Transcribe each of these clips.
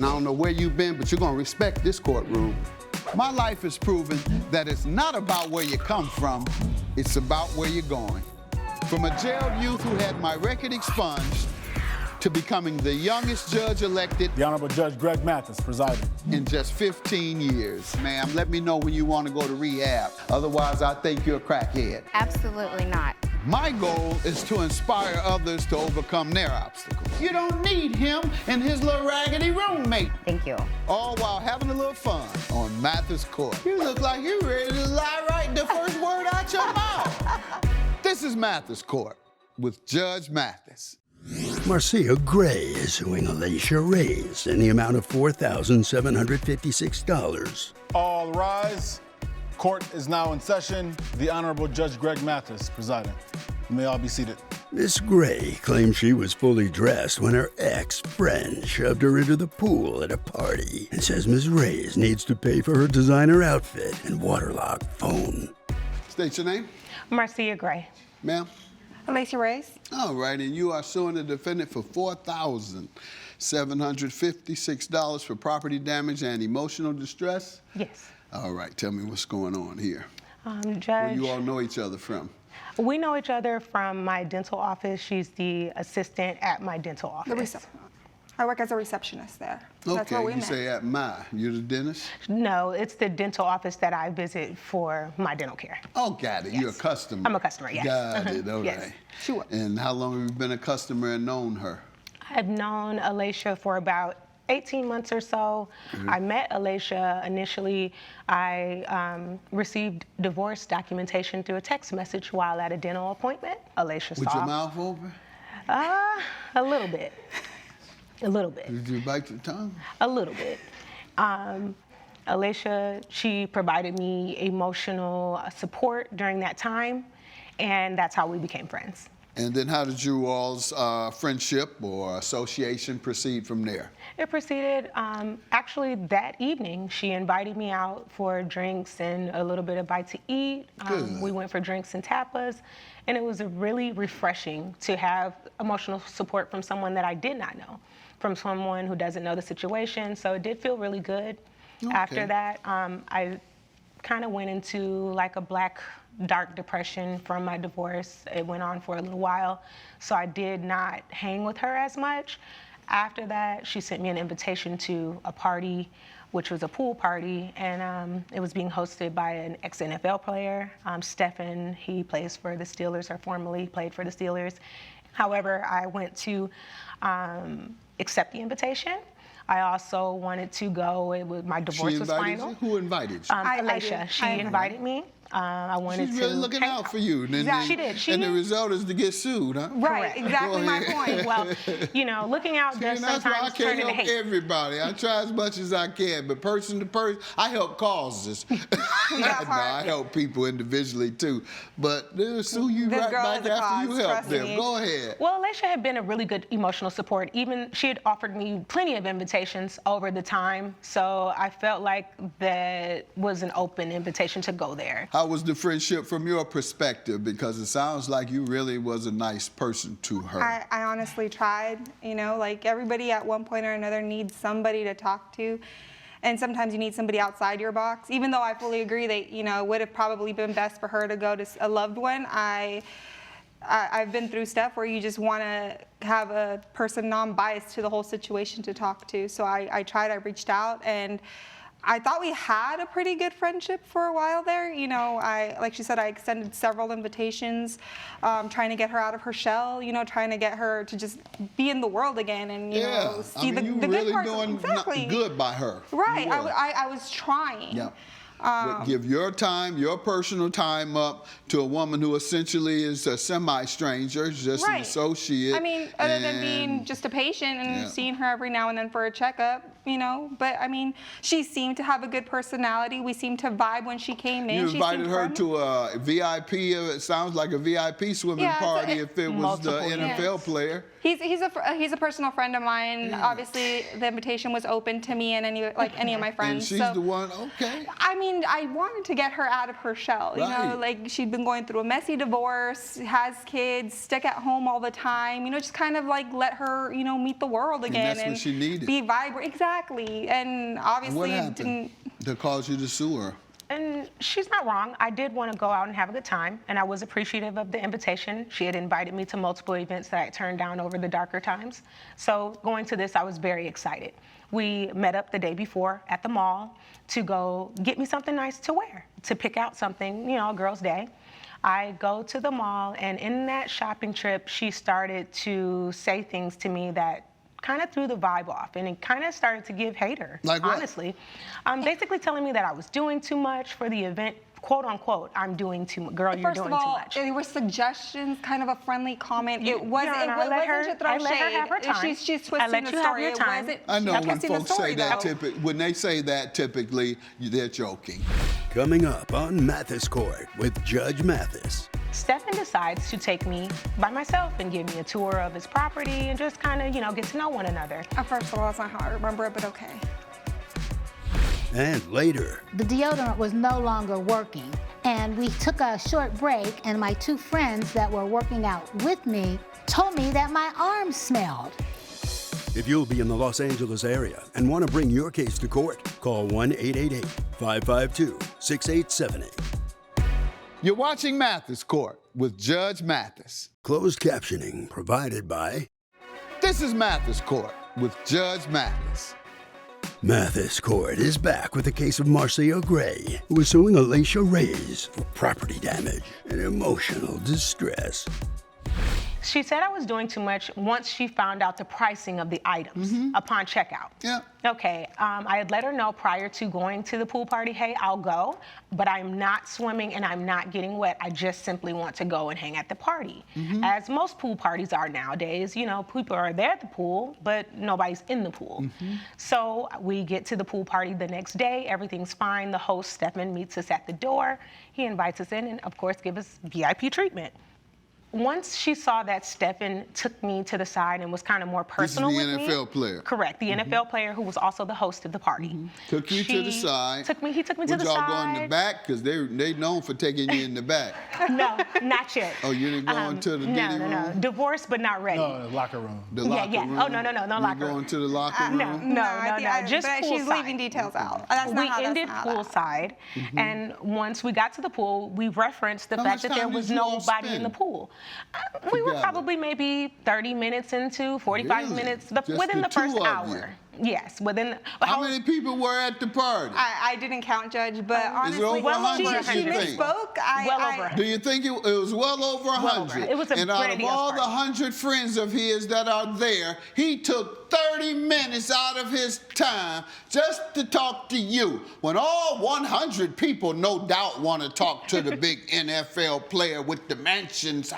I don't know where you've been, but you're gonna respect this courtroom. My life has proven that it's not about where you come from, it's about where you're going. From a jailed youth who had my record expunged to becoming the youngest judge elected. The Honorable Judge Greg Mathis presiding. In just 15 years. Ma'am, let me know when you want to go to rehab. Otherwise, I think you're a crackhead. Absolutely not. My goal is to inspire others to overcome their obstacles. You don't need him and his little raggedy roommate. Thank you. All while having a little fun on Mathis Court. You look like you're ready to lie right the first word out your mouth. This is Mathis Court with Judge Mathis. Marcia Gray is suing Alicia Reyes in the amount of $4,756. All rise. Court is now in session. The Honorable Judge Greg Mathis presiding. You may all be seated. Miss Gray claims she was fully dressed when her ex-friend shoved her into the pool at a party and says Ms. Reyes needs to pay for her designer outfit and waterlogged phone. State your name. Marcia Gray. Ma'am. Alicia Reyes. All right, and you are suing the defendant for $4,756 for property damage and emotional distress? Yes. All right, tell me what's going on here. Judge, Where you all know each other from? we know each other from my dental office. She's the assistant at my dental office. I work as a receptionist there. That's where we you met. say at my. You're the dentist? No, it's the dental office that I visit for my dental care. Oh, got it. Yes. You're a customer. I'm a customer, yes. Got it, okay. Yes. Sure. And how long have you been a customer and known her? I've known Alicia for about 18 months or so. I met Alicia initially. I received divorce documentation through a text message while at a dental appointment. Alicia With saw. your mouth open? A little bit. A little bit. Did you bite your tongue? A little bit. Alicia, she provided me emotional support during that time, and that's how we became friends. And then how did you all's friendship or association proceed from there? It proceeded, actually that evening, she invited me out for drinks and a little bit of bite to eat. We went for drinks and tapas, and it was really refreshing to have emotional support from someone that I did not know, from someone who doesn't know the situation. So it did feel really good. Okay. After that, I kind of went into like a dark depression from my divorce. It went on for a little while, so I did not hang with her as much. After that, she sent me an invitation to a party, which was a pool party, and it was being hosted by an ex-NFL player, Stephen. He plays for the Steelers, or formerly played for the Steelers. However, I went to accept the invitation. I also wanted to go. My divorce was final. You? Who invited you? Alicia. She invited me. I wanted She's really to looking out for you. And She did. And the result is to get sued, huh? Right, exactly my point. Well, you know, looking out does That's why I sometimes turn can't into help hate. everybody. I try as much as I can, but person to person, I help causes. No, I help people individually too. But they'll sue you This right girl back is a after you cause, help trust them. me. Go ahead. Well, Alicia had been a really good emotional support. Even she had offered me plenty of invitations over the time, so I felt like that was an open invitation to go there. How was the friendship from your perspective? Because it sounds like you really was a nice person to her. I honestly tried. You know, like everybody at one point or another needs somebody to talk to. And sometimes you need somebody outside your box. Even though I fully agree that, you know, it would have probably been best for her to go to a loved one, I've been through stuff where you just want to have a person non-biased to the whole situation to talk to. So I tried, I reached out, and I thought we had a pretty good friendship for a while there. You know, like she said, I extended several invitations, trying to get her out of her shell, you know, trying to get her to just be in the world again and, you know, see the you good really parts. doing Exactly. good by her. Right, You were. I was trying. Yeah. Give your time, your personal time up to a woman who essentially is a semi-stranger, just an associate. I mean, other than being just a patient and seeing her every now and then for a checkup, you know. But I mean, she seemed to have a good personality. We seemed to vibe when she came in. You invited her to a VIP, it sounds like a VIP swimming party if it was the NFL player. He's a personal friend of mine. Obviously, the invitation was open to me and any of my friends. And she's the one, okay. I mean, mean, I wanted to get her out of her shell. You know, Right. like she'd been going through a messy divorce, has kids, stuck at home all the time. You know, just kind of like let her, you know, meet the world again that's what she needed. be vibrant. Exactly. And obviously What it happened didn't. to cause you to sue her? And she's not wrong. I did want to go out and have a good time, and I was appreciative of the invitation. She had invited me to multiple events that I turned down over the darker times. So going to this, I was very excited. We met up the day before at the mall to go get me something nice to wear, to pick out something, you know, a girl's day. I go to the mall, and in that shopping trip, she started to say things to me that kind of threw the vibe off, and it kind of started to give hater, Like what? honestly. Basically telling me that I was doing too much for the event, quote unquote, I'm doing too much. Girl, you're First doing of all, too much. there were suggestions, kind of a friendly comment. It wasn't. No, It wasn't to throw I let her shade. have her time. She's I let twisting the you have story. your It time. wasn't. I know she's when twisting the folks story, say that, though. when they say that, typically they're joking. Coming up on Mathis Court with Judge Mathis. Stephen decides to take me by myself and give me a tour of his property and just kind of, you know, get to know one another. First of all, that's not how I remember it, but okay. And later, The deodorant was no longer working, and we took a short break, and my two friends that were working out with me told me that my arms smelled. if you'll be in the Los Angeles area and want to bring your case to court, call 1-888-552-6878. You're watching Mathis Court with Judge Mathis. Closed captioning provided by This is Mathis Court with Judge Mathis. Mathis Court is back with the case of Marcia Gray, who is suing Alicia Reyes for property damage and emotional distress. She said I was doing too much once she found out the pricing of the items upon checkout. Yeah. Okay, I had let her know prior to going to the pool party, hey, I'll go, but I'm not swimming and I'm not getting wet. I just simply want to go and hang at the party. As most pool parties are nowadays, you know, people are there at the pool, but nobody's in the pool. So we get to the pool party the next day, everything's fine. The host, Stephen, meets us at the door. He invites us in and, of course, gives us VIP treatment. Once she saw that Stephen took me to the side and was kind of more personal This is with the me. NFL player. Correct, the NFL player who was also the host of the party. Took you to the side. He took me to Would the y'all side. go in the back? Because they known for taking you in the back. No, not yet. Oh, you didn't go into the No. room? Divorced but not ready. No, the locker room. The locker yeah. room? Oh, no, no You locker room. going to the locker room? No, I think just but she's poolside. leaving details out. That's We not how, ended that's not how that- poolside, and once we got to the pool, we referenced the How fact much that there time was did you all nobody in spend the pool. We were together? probably maybe 30 minutes into, 45 Really? minutes, Just within the the first two of hour. Yes, within. How many people were at the party? I didn't count, Judge, but honestly, over well 100, she you think? misspoke. Well over. Do you think it was well over 100? over. It was a and out of grandiose all the party. 100 friends of his that are there, he took 30 minutes out of his time just to talk to you. When all 100 people no doubt want to talk to the big NFL player with the mansions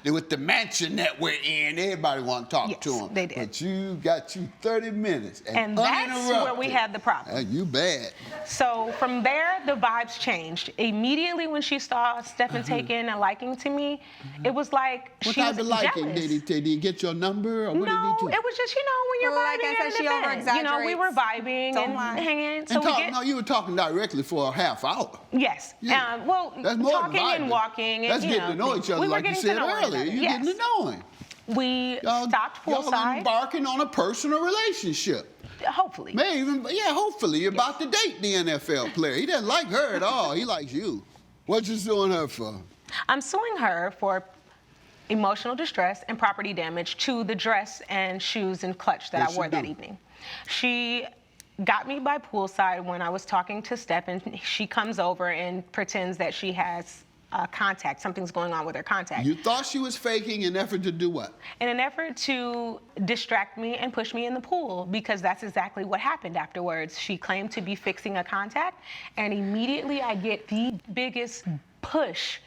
with the mansion that we're in, everybody want to talk Yes, to him. they did. But you got 30 minutes And that's where we had the problem. You bad. So from there, the vibes changed. Immediately when she saw Stephen taking a liking to me, it was like What she type was of liking? jealous. Did he get your number or what No, did he do? it was just, you know, when you're Like vibing I said, at she an event. You know, we were vibing Don't and lie. hanging. So And we talk, get, no, you were talking directly for a half hour. yes. Yeah. Well, That's more talking than vibing. and walking. And, That's you getting to know each other, we were like you getting said to know one earlier. another. You're Yes. getting to know him. We stopped Y'all poolside. embarking on a personal relationship. Hopefully. Hopefully you're about to date the NFL player. He doesn't like her at all. He likes you. What you suing her for? I'm suing her for emotional distress and property damage to the dress and shoes and clutch that What'd I she wore that do? evening. She got me by poolside when I was talking to Steph, and she comes over and pretends that she has contact. Something's going on with her contact. You thought she was faking in an effort to do what? In an effort to distract me and push me in the pool, because that's exactly what happened afterwards. She claimed to be fixing a contact, and immediately I get the biggest push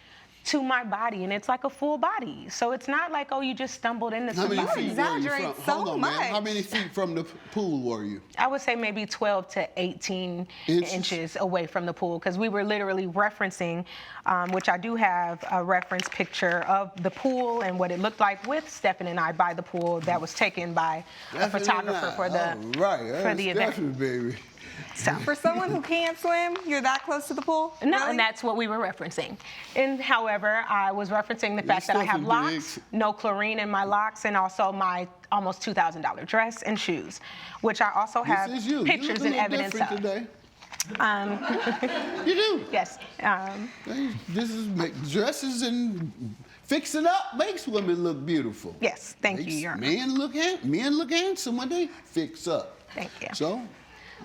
to my body, and it's like a full body. So it's not like, oh, you just stumbled into How many somebody. feet were you exaggerate from? so Hold on, man. How much. many feet from the pool were you? I would say maybe 12 to 18 inches away from the pool, because we were literally referencing, which I do have a reference picture of the pool and what it looked like with Stephen and I by the pool that was taken by a photographer for the All right. for the event. Stephanie, baby. So. For someone who can't swim, you're that close to the pool? No, Really? and that's what we were referencing. And however, I was referencing the fact that I have stuff is locks, no chlorine in my locks, and also my almost $2,000 dress and shoes, which I also have This is you. pictures You look and a little evidence different of. today. You do. Yes. This is dresses and fixing up makes women look beautiful. Yes. Thank you, Makes Your Honor. men look handsome when they fix up. Thank you.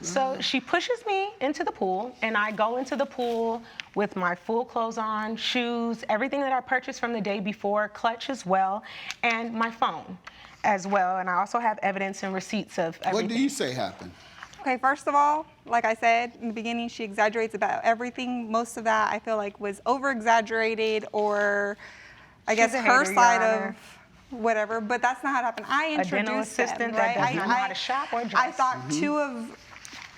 So She pushes me into the pool, and I go into the pool with my full clothes on, shoes, everything that I purchased from the day before, clutch as well, and my phone as well. And I also have evidence and receipts of everything. what do you say happened? Okay, first of all, like I said in the beginning, she exaggerates about everything. Most of that I feel like was over-exaggerated, or I guess a her hater, Your side Honor. of whatever. But that's not how it happened. I A dental introduced them, assistant right? that does not know how to shop or I dress. thought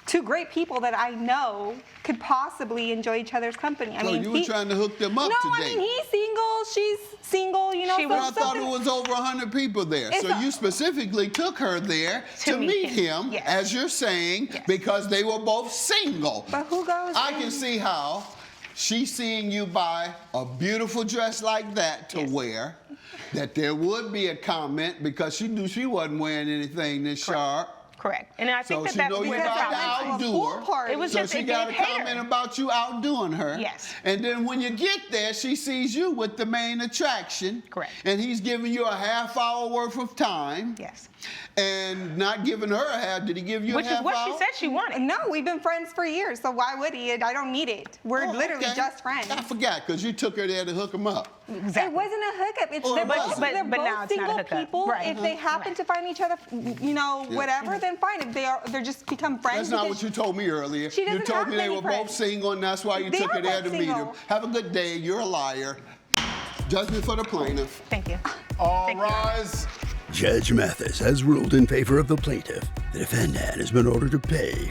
two great people that I know could possibly enjoy each other's company. I So mean, you were trying to hook them up no, today. I mean he's single, she's single. You know, She so But I thought something- it was over 100 people there. It's So a- you specifically took her there to meet him, Yes. as you're saying, Yes. because they were both single. But who goes? I can see how she's seeing you buy a beautiful dress like that to wear, that there would be a comment because she knew she wasn't wearing anything this sharp. Correct. And I think So that she that's know you where the about to problem went to a outdo pool her. party. It was So just she it got a did hair. comment about you outdoing her. Yes. And then when you get there, she sees you with the main attraction. Correct. And he's giving you a half hour worth of time. Yes. And not giving her a half. Did he give you Which a half is what hour? she said she wanted. No, we've been friends for years, so why would he? I don't need it. We're Oh, literally okay. just friends. I forgot because you took her there to hook him up. It wasn't a hookup. It's Oh, they're it both, wasn't. they're But now both it's not a single hookup. people. Right. If they happen to find each other, you know, whatever, then fine. If they're just become friends. That's not because what you told me earlier. She You doesn't told have me they many were both friends. single, and that's why you They took are her there both to meet him. single. Have a good day. You're a liar. Judgment for the plaintiff. Thank you. All Thank you. rise. Judge Mathis has ruled in favor of the plaintiff. The defendant has been ordered to pay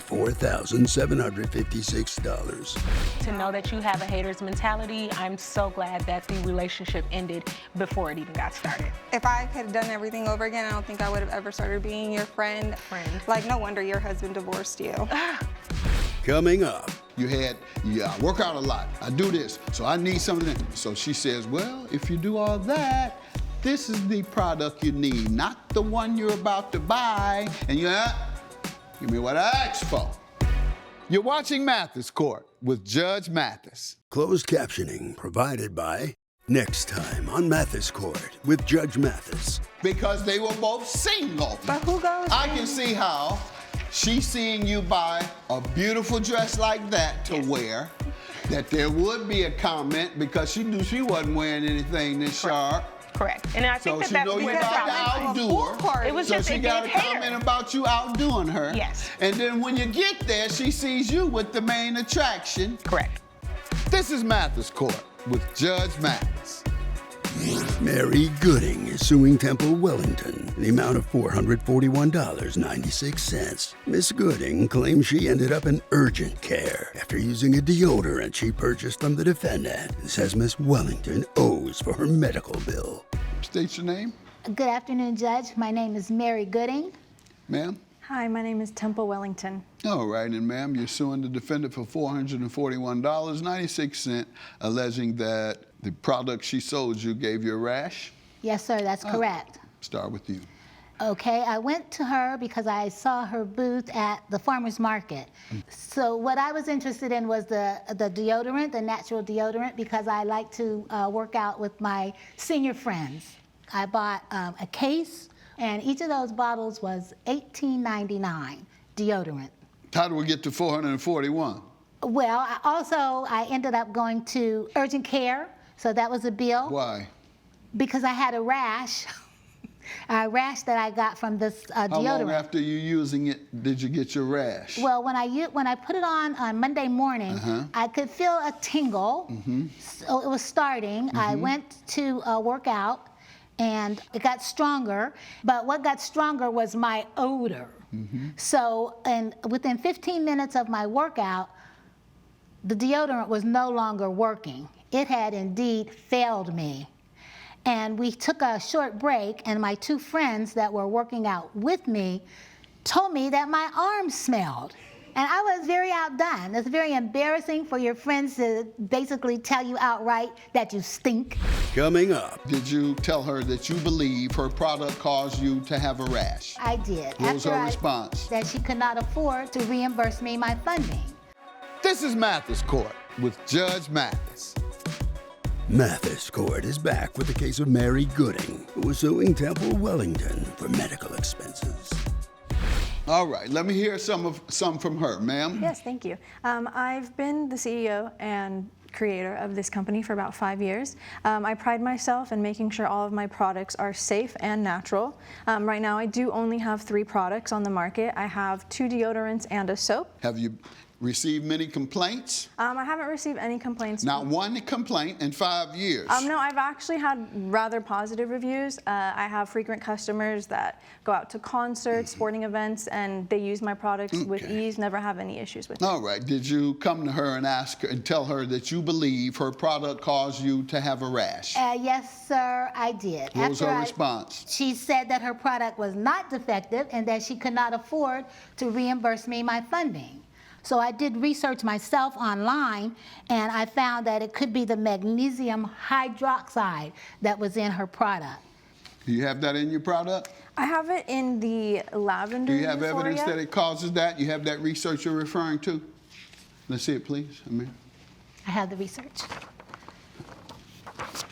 $4,756. To know that you have a hater's mentality, I'm so glad that the relationship ended before it even got started. If I had done everything over again, I don't think I would have ever started being your friend. Like, no wonder your husband divorced you. Coming up, I work out a lot. I do this, so I need something. So she says, well, if you do all that, this is the product you need, not the one you're about to buy. And give me what I asked for. You're watching Mathis Court with Judge Mathis. closed captioning provided by Next Time on Mathis Court with Judge Mathis. Because they were both single. But who goes? I can see how she's seeing you buy a beautiful dress like that to wear, that there would be a comment because she knew she wasn't wearing anything this sharp. Correct. And I So think she that's know you where the about to problem outdo pool her. party. It was So just she it got a did hair. comment about you outdoing her. Yes. And then when you get there, she sees you with the main attraction. Correct. This is Mathis Court with Judge Mathis. Mary Gooding is suing Temple Wellington in the amount of $441.96. Miss Gooding claims she ended up in urgent care after using a deodorant she purchased from the defendant and says Miss Wellington owes for her medical bill. State your name, Good afternoon, Judge. My name is Mary Gooding. ma'am. Hi, my name is Temple Wellington. All right, and ma'am, you're suing the defendant for $441.96, alleging that the product she sold you gave you a rash. Yes, sir, that's correct. Start with you. Okay, I went to her because I saw her booth at the farmer's market. So what I was interested in was the deodorant, the natural deodorant, because I like to work out with my senior friends. I bought a case, and each of those bottles was $18.99 deodorant. How do we get to 441? Well, I ended up going to urgent care, so that was a bill. Why? Because I had a rash. A rash that I got from this How long deodorant. after you using it did you get your rash? Well, when I put it on Monday morning, I could feel a tingle. So it was starting. I went to work out, and it got stronger. But what got stronger was my odor. So, and within 15 minutes of my workout, the deodorant was no longer working. It had indeed failed me. And we took a short break, and my two friends that were working out with me told me that my arms smelled. And I was very outdone. It's very embarrassing for your friends to basically tell you outright that you stink. Coming up, Did you tell her that you believe her product caused you to have a rash? I did. What was After her response? that she could not afford to reimburse me my funding. This is Mathis Court with Judge Mathis. Mathis Court is back with the case of Mary Gooding, who was suing Temple Wellington for medical expenses. All right, let me hear some from her, ma'am. Yes, thank you. I've been the CEO and creator of this company for about 5 years. I pride myself in making sure all of my products are safe and natural. Right now, I do only have 3 products on the market. I have 2 deodorants and a soap. Have you received many complaints? I haven't received any complaints. Not one complaint in 5 years. No, I've actually had rather positive reviews. I have frequent customers that go out to concerts, sporting events, and they use my products with ease, never have any issues with it. All right, did you come to her and ask her and tell her that you believe her product caused you to have a rash? Yes, sir, I did. What was her After response? She said that her product was not defective and that she could not afford to reimburse me my funding. So I did research myself online, and I found that it could be the magnesium hydroxide that was in her product. Do you have that in your product? I have it in the lavender. Do you have euphoria. evidence that it causes that? You have that research you're referring to? Let's see it, please. Amir. I have the research.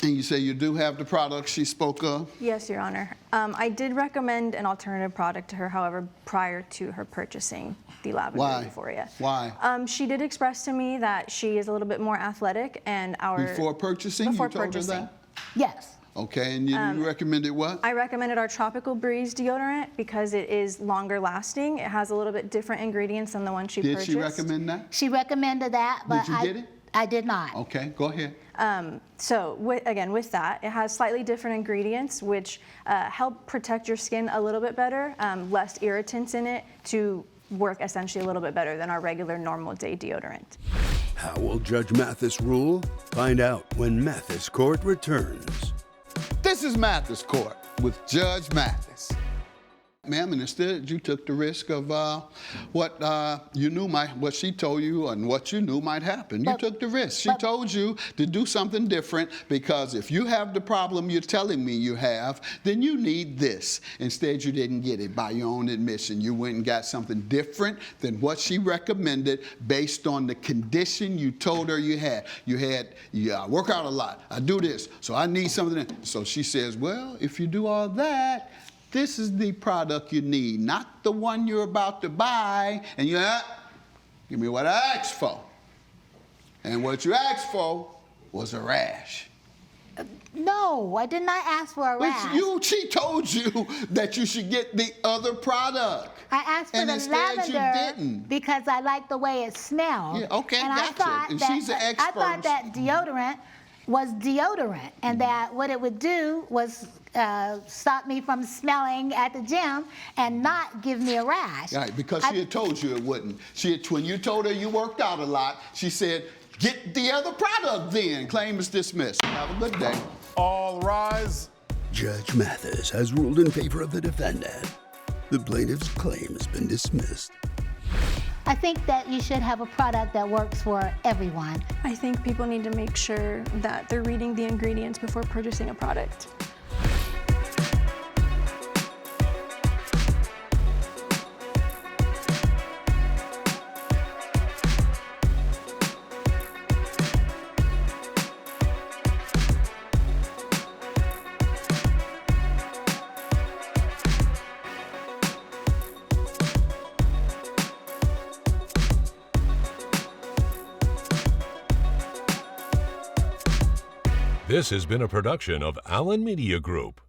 And you say you do have the products she spoke of? Yes, Your Honor. I did recommend an alternative product to her, however, prior to her purchasing the lavender euphoria. Why? She did express to me that she is a little bit more athletic, and Before purchasing, before you told purchasing. her that? Yes. Okay, and you recommended what? I recommended our Tropical Breeze deodorant because it is longer lasting. It has a little bit different ingredients than the one she Did purchased. she recommend that? She recommended that, but Did you get it? I did not. Okay, go ahead. So again, with that, it has slightly different ingredients which help protect your skin a little bit better, less irritants in it to work essentially a little bit better than our regular normal day deodorant. How will Judge Mathis rule? Find out when Mathis Court returns. This is Mathis Court with Judge Mathis. Ma'am, and instead you took the risk of what you knew what she told you and what you knew might happen. You took the risk. She told you to do something different because if you have the problem you're telling me you have, then you need this. Instead, you didn't get it by your own admission. You went and got something different than what she recommended based on the condition you told her you had. I work out a lot. I do this, so I need something. So she says, well, if you do all that, this is the product you need, not the one you're about to buy. And you give me what I asked for. And what you asked for was a rash. No, I did not ask for a rash. She told you that you should get the other product. I asked for the lavender because I liked the way it smelled. Yeah, okay, and gotcha. And she's an expert. I thought that deodorant was deodorant, and that what it would do was stop me from smelling at the gym and not give me a rash. Right, because she had told you it wouldn't. When you told her you worked out a lot, she said, get the other product then. Claim is dismissed. Have a good day. All rise. Judge Mathis has ruled in favor of the defendant. The plaintiff's claim has been dismissed. I think that you should have a product that works for everyone. I think people need to make sure that they're reading the ingredients before purchasing a product. This has been a production of Allen Media Group.